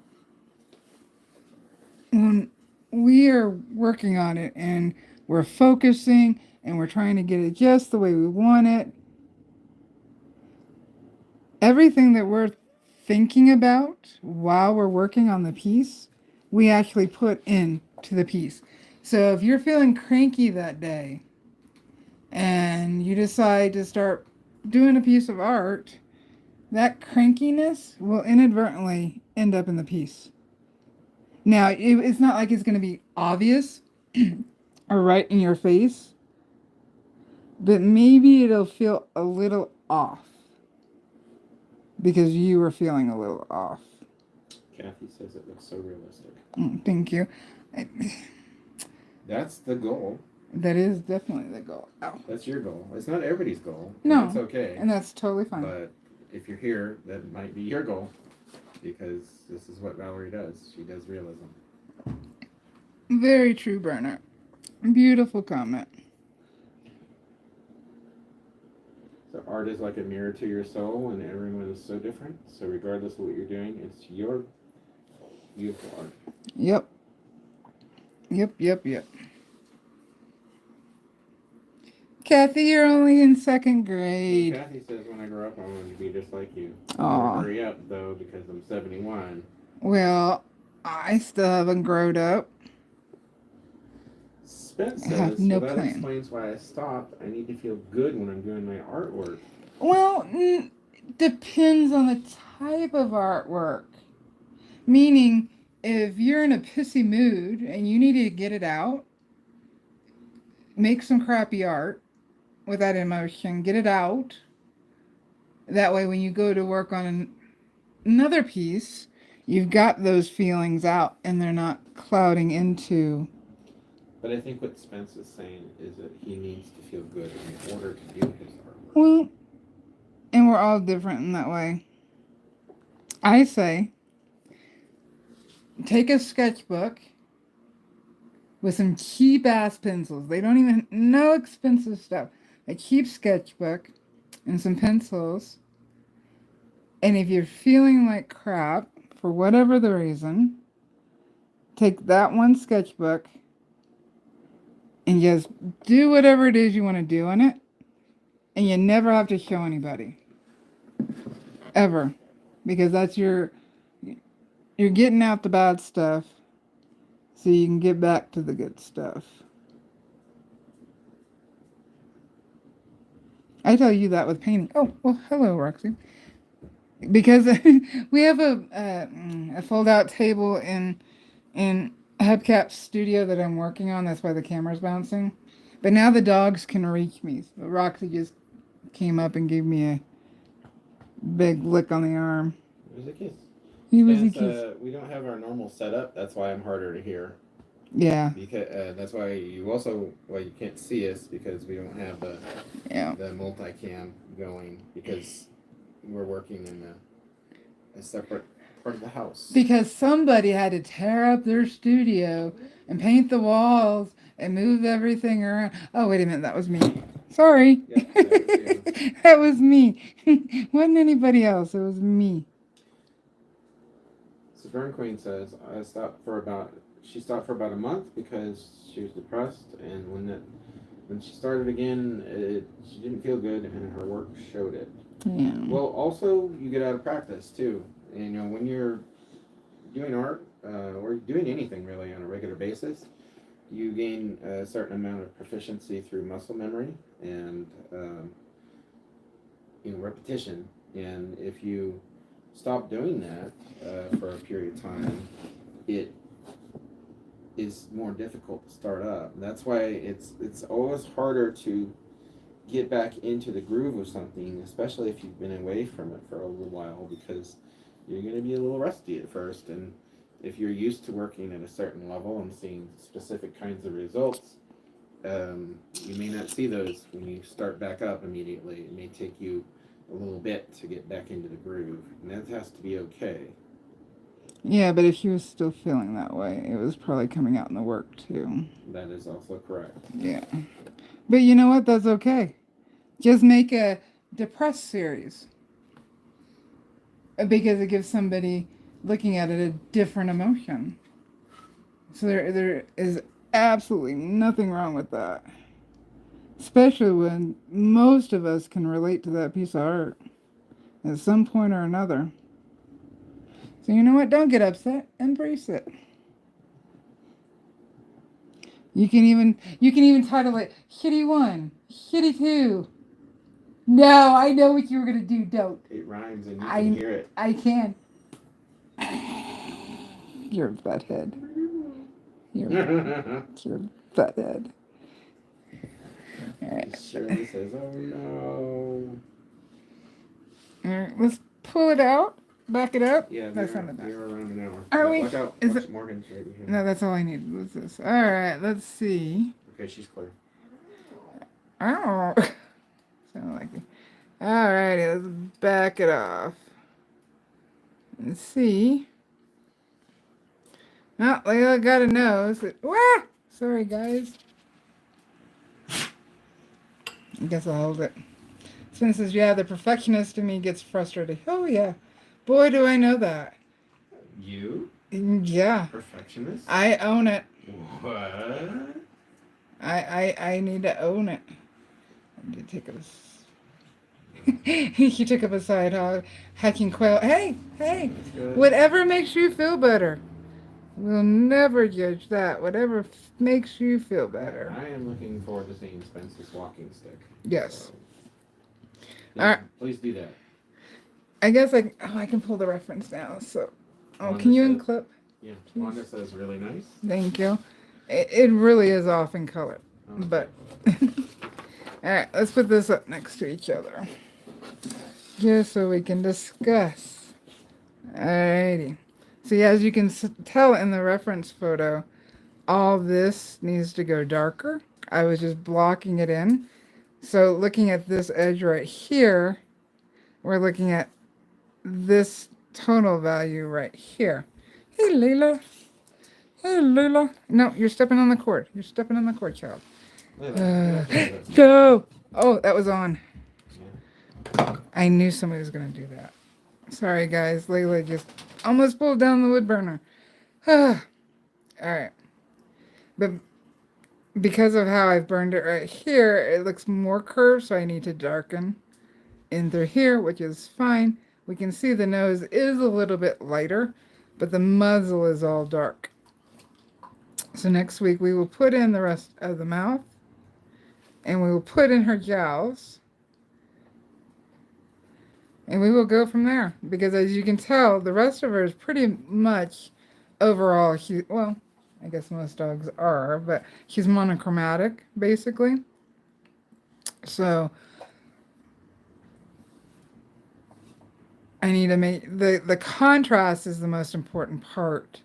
when we are working on it and we're focusing and we're trying to get it just the way we want it, everything that we're thinking about while we're working on the piece, we actually put into the piece. So if you're feeling cranky that day and you decide to start doing a piece of art, that crankiness will inadvertently end up in the piece. Now, it's not like it's going to be obvious or right in your face, but maybe it'll feel a little off because you were feeling a little off. Kathy says it looks so realistic. Thank you. That's the goal. That is definitely the goal. Ow. That's your goal. It's not everybody's goal. No. That's okay. And that's totally fine. But if you're here, that might be your goal. Because this is what Valarie does. She does realism. Very true, Bernard. Beautiful comment. So art is like a mirror to your soul, and everyone is so different. So regardless of what you're doing, it's your beautiful art. Yep. Kathy, you're only in second grade. Kathy says, when I grow up, I want to be just like you. Aw. Hurry up, though, because I'm 71. Well, I still haven't grown up. Spence I have says, no that plan. explains why I stopped. I need to feel good when I'm doing my artwork. Well, depends on the type of artwork. Meaning, if you're in a pissy mood and you need to get it out, make some crappy art with that emotion, get it out. That way, when you go to work on another piece, you've got those feelings out and they're not clouding into. But I think what Spence is saying is that he needs to feel good in order to do his artwork. Well, and we're all different in that way. I say, take a sketchbook with some cheap ass pencils. They don't even, no expensive stuff. A cheap sketchbook and some pencils. And if you're feeling like crap, for whatever the reason, take that one sketchbook and just do whatever it is you want to do on it. And you never have to show anybody. Ever. Because that's you're getting out the bad stuff so you can get back to the good stuff. I tell you that with painting. Oh, well, hello, Roxy. Because we have a fold-out table in Hubcap's studio that I'm working on. That's why the camera's bouncing. But now the dogs can reach me. So Roxy just came up and gave me a big lick on the arm. It was a kiss. He was a kiss. We don't have our normal setup. That's why I'm harder to hear. Yeah. Because that's why you also, well, you can't see us because we don't have the multicam going because we're working in a separate part of the house. Because somebody had to tear up their studio and paint the walls and move everything around. Oh, wait a minute. That was me. Sorry. Yeah, that was me. Wasn't anybody else. It was me. So Burn Queen says, she stopped for about a month because she was depressed, and when she started again, she didn't feel good, and her work showed it. Yeah. Well, also, you get out of practice, too. And, when you're doing art, or doing anything, really, on a regular basis, you gain a certain amount of proficiency through muscle memory and, repetition. And if you stop doing that for a period of time, it is more difficult to start up. And that's why it's always harder to get back into the groove of something, especially if you've been away from it for a little while, because you're going to be a little rusty at first. And if you're used to working at a certain level and seeing specific kinds of results, you may not see those when you start back up immediately. It may take you a little bit to get back into the groove, and that has to be okay. Yeah, but if he was still feeling that way, it was probably coming out in the work too. That is also correct. Yeah. But you know what? That's okay. Just make a depressed series. Because it gives somebody looking at it a different emotion. So there is absolutely nothing wrong with that. Especially when most of us can relate to that piece of art at some point or another. So you know what? Don't get upset. Embrace it. You can even title it Kitty 1, Kitty 2. No, I know what you were gonna do. Don't. It rhymes and you can hear it. I can. You're a butthead. You're a butthead. Alright. Shirley says, oh no. Alright, let's pull it out. Back it up. Yeah, That's not enough. we're around an hour. Are we? Watch out. Is Watch it? Morgan's right here. No, that's all I need. What's this? Alright, let's see. Okay, she's clear. Oh. Sound like it. Alrighty, let's back it off. Let's see. Oh, Layla got a nose. Wah! Sorry, guys. I guess I'll hold it. Spin says, yeah, the perfectionist in me gets frustrated. Oh, yeah. Boy, do I know that. You? Yeah. Perfectionist? I own it. What? I need to own it. I did take he took up a side hog. Hacking quail. Hey! Whatever makes you feel better. We'll never judge that. Whatever makes you feel better. I am looking forward to seeing Spence's walking stick. Yes. So, All right. Please do that. I guess I can pull the reference now. So, Wanda can you says, unclip? Yeah. Wanda says really nice. Thank you. It really is off in color, Oh. but all right. Let's put this up next to each other, just so we can discuss. Alrighty. See, as you can tell in the reference photo, all this needs to go darker. I was just blocking it in. So looking at this edge right here, we're looking at this tonal value right here. Hey, Layla. Hey, Layla. No, you're stepping on the cord. You're stepping on the cord, child. No. Oh, that was on. I knew somebody was going to do that. Sorry, guys. Layla just almost pulled down the wood burner. All right. But because of how I've burned it right here, it looks more curved, so I need to darken in through here, which is fine. We can see the nose is a little bit lighter, but the muzzle is all dark. So next week we will put in the rest of the mouth, and we will put in her jowls, and we will go from there. Because as you can tell, the rest of her is pretty much overall, well, I guess most dogs are, but she's monochromatic, basically. So I need to make, the contrast is the most important part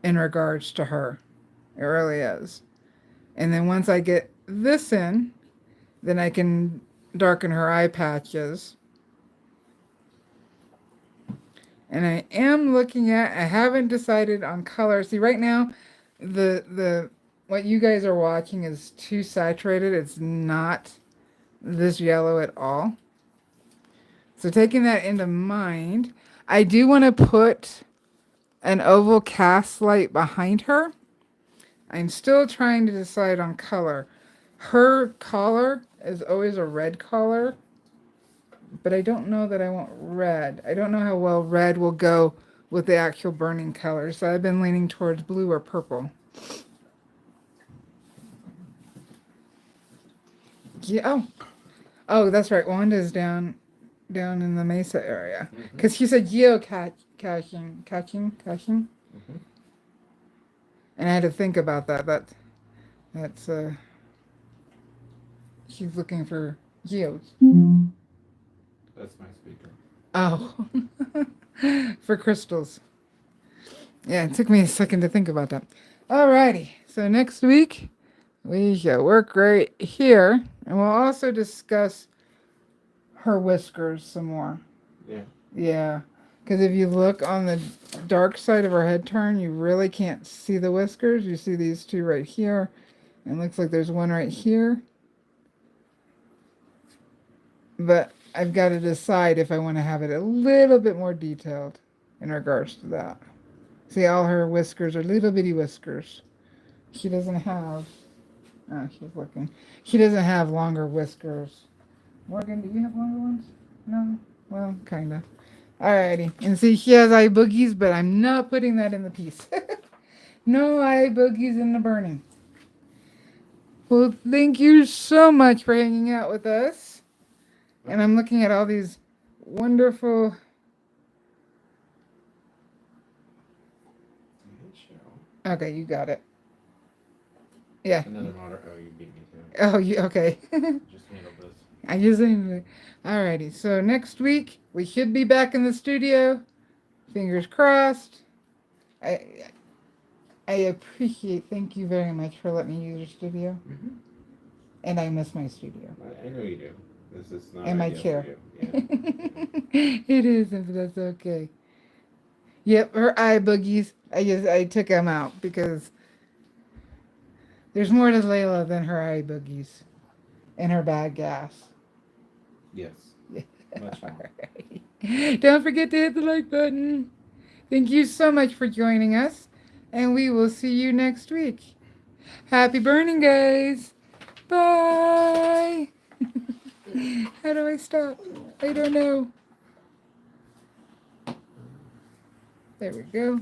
in regards to her. It really is. And then once I get this in, then I can darken her eye patches. And I am looking at, I haven't decided on color. See, right now, the what you guys are watching is too saturated. It's not this yellow at all. So taking that into mind, I do want to put an oval cast light behind her. I'm still trying to decide on color. Her collar is always a red collar, but I don't know that I want red. I don't know how well red will go with the actual burning color, so I've been leaning towards blue or purple. Yeah. Oh, that's right. Wanda's down in the Mesa area, because she said geocaching. Mm-hmm. And I had to think about that. That's she's looking for geos. That's my speaker. Oh, for crystals. Yeah, it took me a second to think about that. Alrighty, so next week we shall work right here, and we'll also discuss her whiskers some more. Yeah. Yeah. Because if you look on the dark side of her head turn, you really can't see the whiskers. You see these two right here. And it looks like there's one right here. But I've got to decide if I want to have it a little bit more detailed in regards to that. See, all her whiskers are little bitty whiskers. She doesn't have... Oh, she's looking. She doesn't have longer whiskers. Morgan, do you have longer ones? No? Well, kind of. Alrighty. And see, she has eye boogies, but I'm not putting that in the piece. No eye boogies in the burning. Well, thank you so much for hanging out with us. And I'm looking at all these wonderful... Okay, you got it. Yeah. Another model. Oh, you beat me to it. Oh, you okay? Just handle this. I just alrighty. So next week we should be back in the studio. Fingers crossed. I appreciate. Thank you very much for letting me use your studio. Mm-hmm. And I miss my studio. I know you do. This is not And my ideal chair. for you. Yeah. It isn't, but that's okay. Yep, her eye boogies. I took them out because there's more to Layla than her eye boogies and her bad gas. Yes. Much more. Alright. Don't forget to hit the like button. Thank you so much for joining us, and we will see you next week. Happy burning, guys. Bye. How do I stop? I don't know. There we go.